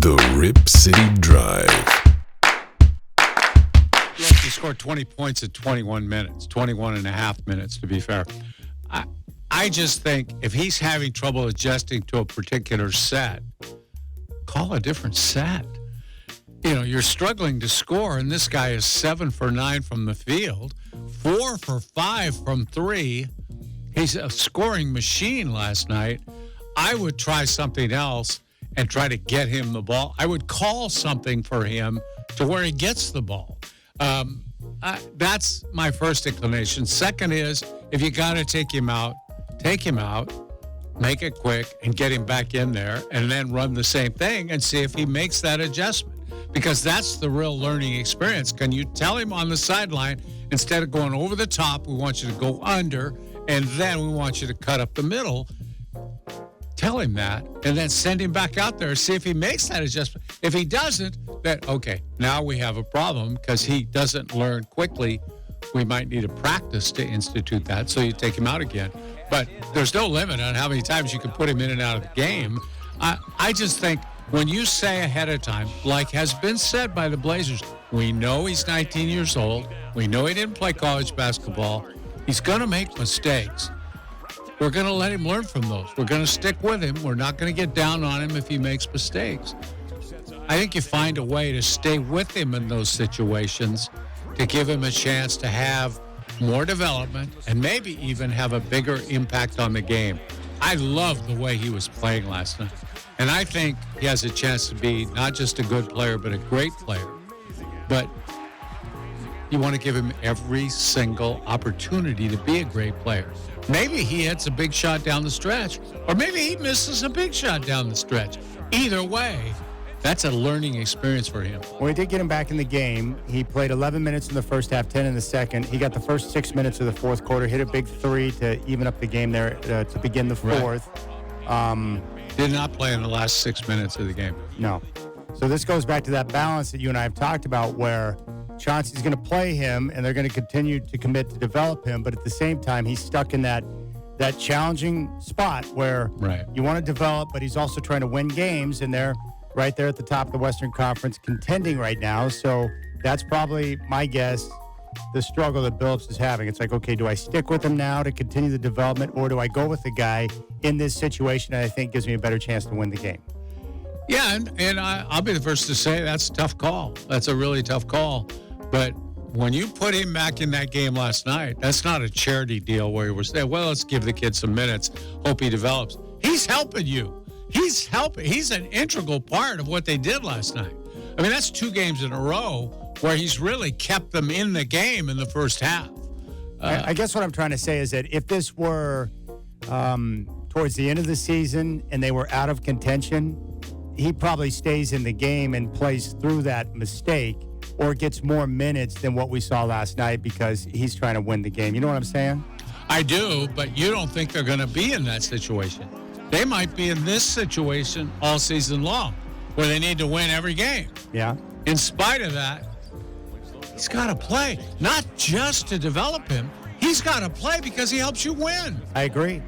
The Rip City Drive. Look, he scored 20 points in 21 minutes, 21 and a half minutes, to be fair. I just think if he's having trouble adjusting to a particular set, call a different set. You know, you're struggling to score, and this guy is 7 for 9 from the field, 4 for 5 from 3. He's a scoring machine last night. I would try something else and try to get him the ball. I would call something for him to where he gets the ball. That's my first inclination. Second is, if you got to take him out, make it quick, and get him back in there, and then run the same thing and see if he makes that adjustment. Because that's the real learning experience. Can you tell him on the sideline, instead of going over the top, we want you to go under, and then we want you to cut up the middle. Tell him that, and then send him back out there, see if he makes that adjustment. If he doesn't, then, okay, now we have a problem because he doesn't learn quickly. We might need a practice to institute that, so you take him out again. But there's no limit on how many times you can put him in and out of the game. I just think when you say ahead of time, like has been said by the Blazers, we know he's 19 years old. We know he didn't play college basketball. He's going to make mistakes. We're going to let him learn from those. We're going to stick with him. We're not going to get down on him if he makes mistakes. I think you find a way to stay with him in those situations to give him a chance to have more development and maybe even have a bigger impact on the game. I love the way he was playing last night. And I think he has a chance to be not just a good player, but a great player. But you want to give him every single opportunity to be a great player. Maybe he hits a big shot down the stretch, or maybe he misses a big shot down the stretch. Either way, that's a learning experience for him. Well, we did get him back in the game. He played 11 minutes in the first half, 10 in the second. He got the first 6 minutes of the fourth quarter, hit a big three to even up the game there to begin the fourth. Right. Did not play in the last 6 minutes of the game. No. So this goes back to that balance that you and I have talked about where Chauncey's going to play him and they're going to continue to commit to develop him. But at the same time, he's stuck in that challenging spot where you want to develop, but he's also trying to win games. And they're right there at the top of the Western Conference contending right now. So that's probably, my guess, the struggle that Billups is having. It's like, okay, do I stick with him now to continue the development, or do I go with the guy in this situation that I think gives me a better chance to win the game? Yeah, and I'll be the first to say that's a tough call. That's a really tough call. But when you put him back in that game last night, that's not a charity deal where you were saying, well, let's give the kid some minutes, hope he develops. He's helping you. He's helping. He's an integral part of what they did last night. I mean, that's 2 games in a row where he's really kept them in the game in the first half. I guess what I'm trying to say is that if this were towards the end of the season and they were out of contention, he probably stays in the game and plays through that mistake or gets more minutes than what we saw last night because he's trying to win the game. You know what I'm saying? I do, but you don't think they're going to be in that situation. They might be in this situation all season long where they need to win every game. Yeah. In spite of that, he's got to play, not just to develop him. He's got to play because he helps you win. I agree.